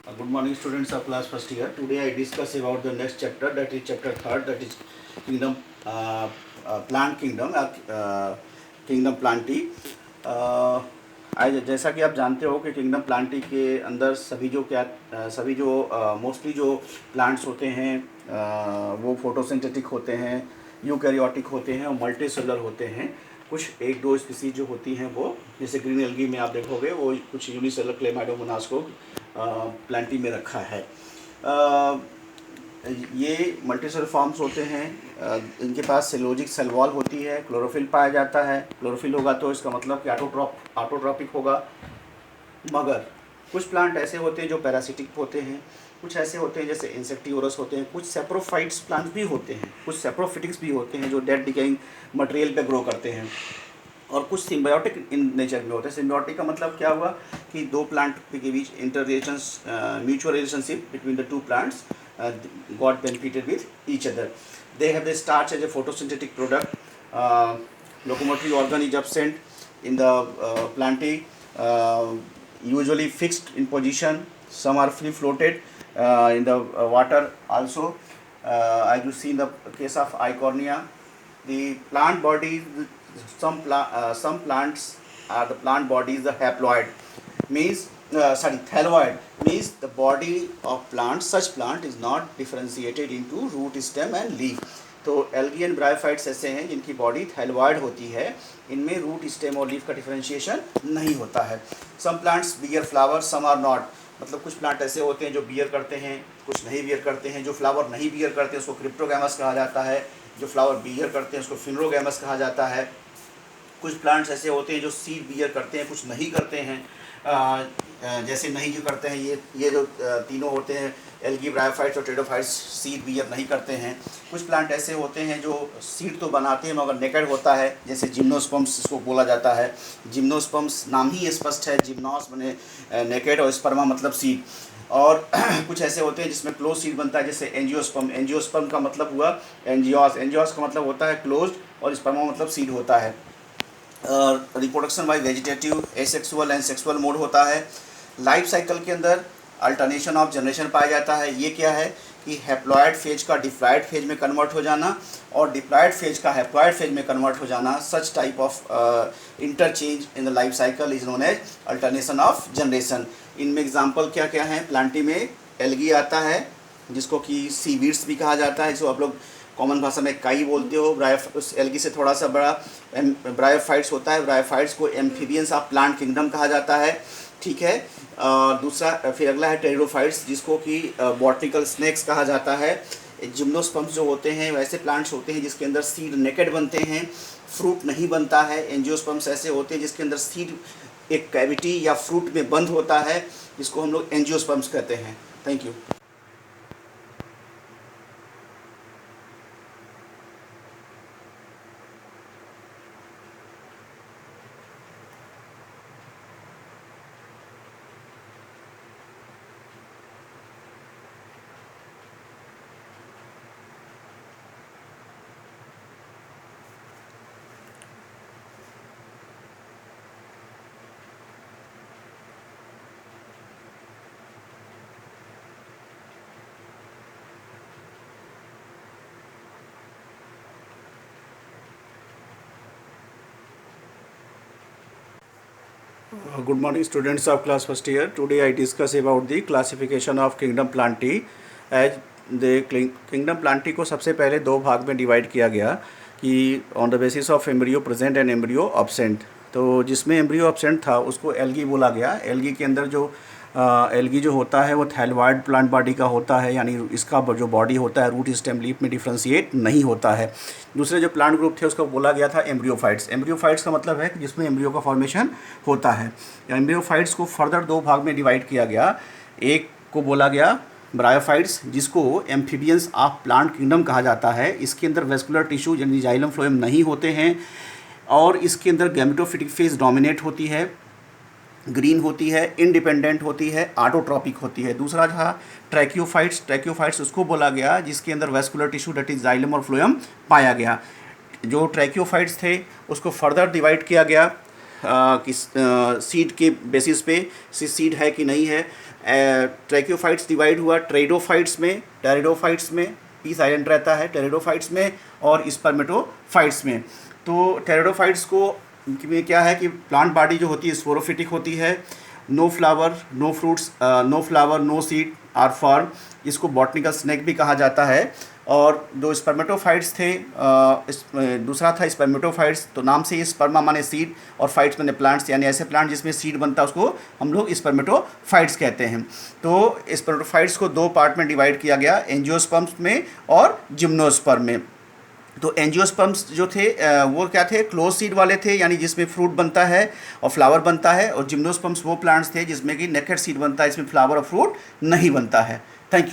Good morning, students of class first year. Today I discuss about the next chapter, that is chapter third, that is kingdom, plant kingdom, kingdom planty. आज जैसा कि आप जानते हो कि kingdom Plantae के अंदर सभी जो मोस्टली जो प्लांट्स होते हैं वो फोटोसिंथेटिक होते हैं, यूकैरियोटिक होते हैं और मल्टी सेलुलर होते हैं। कुछ एक दो स्पीसीज जो होती हैं वो, जैसे ग्रीन एल्गी में आप देखोगे वो कुछ यूनिसेलुलर क्लेमाइडोमोनास को प्लांटी में रखा है। ये मल्टीसेलुलर फॉर्म्स होते हैं। इनके पास सेलोजिक सेल वॉल होती है, क्लोरोफिल पाया जाता है। क्लोरोफिल होगा तो इसका मतलब कि ऑटोट्रॉपिक होगा। मगर कुछ प्लांट ऐसे होते हैं जो पैरासिटिक होते हैं, कुछ ऐसे होते हैं जैसे इंसेक्टिवोरस होते हैं, कुछ सेप्रोफाइट्स प्लांट भी होते हैं, कुछ सेप्रोफिटिक्स भी होते हैं जो डेड डिकेइंग मटेरियल पे ग्रो करते हैं, और कुछ सिम्बायोटिक इन नेचर में होते हैं। सिम्बायोटिक का मतलब क्या हुआ कि दो प्लांट के बीच inter relations, mutual relationship between the two plants got benefited with each other. They have the starch as a photosynthetic product. Locomotory organ is absent in the plantae, usually fixed in position. Some are free floated in the water also, as you see in the case of Eichhornia. The plant body, some plants are the plant body is the haploid, means thalloid, means the body of plant, such plant is not differentiated into root, stem and leaf. तो algae and bryophytes ऐसे हैं जिनकी body thalloid होती है, इनमें root, stem और leaf का differentiation नहीं होता है। Some plants bear flower, some are not, मतलब कुछ प्लांट ऐसे होते हैं जो बियर करते हैं, कुछ नहीं बियर करते हैं। जो फ्लावर नहीं बियर करते हैं उसको क्रिप्टोगैमस कहा जाता है, जो फ्लावर बियर करते हैं उसको फिनरोगैमस कहा जाता है। कुछ प्लांट्स ऐसे होते हैं जो सीड बियर करते हैं, कुछ नहीं करते हैं। जैसे नहीं जो करते हैं ये जो तीनों होते हैं, एल्गी, ब्रायोफाइट्स और टेरिडोफाइट्स, सीड बियर नहीं करते हैं। कुछ प्लांट ऐसे होते हैं जो सीड तो बनाते हैं मगर नेकेड होता है, जैसे जिम्नोस्पर्म्स इसको बोला जाता है। जिम्नोस्पर्म्स नाम ही स्पष्ट है, जिम्नोस बने नेकेड और स्पर्मा मतलब सीड। और कुछ ऐसे होते हैं जिसमें क्लोज सीड बनता है, जैसे एंजियोस्पर्म। एंजियोस्पर्म का मतलब हुआ एंजियोस, एंजियोस का मतलब होता है क्लोज और स्पर्मा मतलब सीड होता है। Reproduction by vegetative, asexual and sexual mode होता है। लाइफ साइकिल के अंदर अल्टरनेशन ऑफ जनरेशन पाया जाता है। ये क्या है कि हैप्लॉयड फेज का डिप्लॉयड फेज में कन्वर्ट हो जाना और डिप्लॉयड फेज का हैप्लॉयड फेज में कन्वर्ट हो जाना, such type of interchange in the life cycle is known as alternation of generation. इनमें एग्जाम्पल क्या क्या हैं? प्लांटी में एल्गी आता है जिसको कि सीवीड्स भी कहा जाता है, जिसको आप लोग कॉमन भाषा में काई बोलते हो। उस एल्गी से थोड़ा सा बड़ा ब्रायोफाइट्स होता है। ब्रायोफाइट्स को एम्फीबियंस ऑफ प्लांट किंगडम कहा जाता है, ठीक है। दूसरा फिर अगला है टेरिडोफाइट्स, जिसको कि बॉटनिकल स्नेक्स कहा जाता है। जिम्नोस्पर्म्स जो होते हैं वैसे प्लांट्स होते हैं जिसके अंदर सीड नेकेड बनते हैं, फ्रूट नहीं बनता है। एंजियोस्पर्म्स ऐसे होते हैं जिसके अंदर सीड एक कैविटी या फ्रूट में बंद होता है, जिसको हम लोग एंजियोस्पर्म्स कहते हैं। Thank you. Good morning, students of class first year. Today I discuss about the classification of kingdom plantae. As the kingdom plantae को सबसे पहले दो भाग में डिवाइड किया गया कि on the basis of embryo present and embryo absent. तो जिसमें एम्ब्रियो अब्सेंट था उसको एल्गी बोला गया। एल्गी के अंदर जो एल्गी जो होता है वो थैलोइड प्लांट बॉडी का होता है, यानी इसका जो बॉडी होता है रूट, स्टेम, लीफ में डिफ्रेंशिएट नहीं होता है। दूसरे जो प्लांट ग्रुप थे उसको बोला गया था एम्ब्रियोफाइट्स। एम्ब्रियोफाइट्स का मतलब है कि जिसमें एम्ब्रियो का फॉर्मेशन होता है। एम्ब्रियोफाइट्स को फर्दर दो भाग में डिवाइड किया गया। एक को बोला गया ब्रायोफाइट्स, जिसको एम्फीबियंस ऑफ प्लांट किंगडम कहा जाता है। इसके अंदर वेस्कुलर टिश्यू यानी जाइलम फ्लोएम नहीं होते हैं और इसके अंदर गैमेटोफिटिक फेज डोमिनेट होती है, ग्रीन होती है, इंडिपेंडेंट होती है, ऑटोट्रॉपिक होती है। दूसरा था ट्रैक्योफाइट्स। ट्रैक्योफाइट्स उसको बोला गया जिसके अंदर vascular tissue that is xylem और फ्लोएम पाया गया। जो ट्रैक्योफाइट्स थे उसको फर्दर डिवाइड किया गया किस सीड के बेसिस पे सीड है कि नहीं है। ट्रैक्योफाइट्स डिवाइड हुआ ट्रेडोफाइट्स में, टेरिडोफाइट्स में, पी साइलेंट रहता है टेरिडोफाइट्स में और स्पर्मेटोफाइट्स में। तो टेरिडोफाइट्स को में क्या है कि प्लांट बॉडी जो होती है स्पोरोफिटिक होती है, no flower no fruits, no flower no seed are form, इसको बॉटनिकल स्नेक भी कहा जाता है। और जो स्पर्मेटोफाइट्स थे, दूसरा था स्पर्मेटोफाइट्स, तो नाम से ही स्पर्मा माने सीड और फाइट्स माने प्लांट्स, यानी ऐसे प्लांट जिसमें सीड बनता है उसको हम लोग स्पर्मेटोफाइट्स कहते हैं। तो स्पर्मेटोफाइट्स को दो पार्ट में डिवाइड किया गया, एंजियोस्पर्म्स में और जिम्नोस्पर्म में। तो एंजियोस्पर्म्स जो थे वो क्या थे, क्लोज सीड वाले थे, यानी जिसमें फ्रूट बनता है और फ्लावर बनता है, और जिम्नोस्पर्म्स वो प्लांट्स थे जिसमें कि नेकेड सीड बनता है, इसमें फ्लावर और फ्रूट नहीं बनता है। Thank you.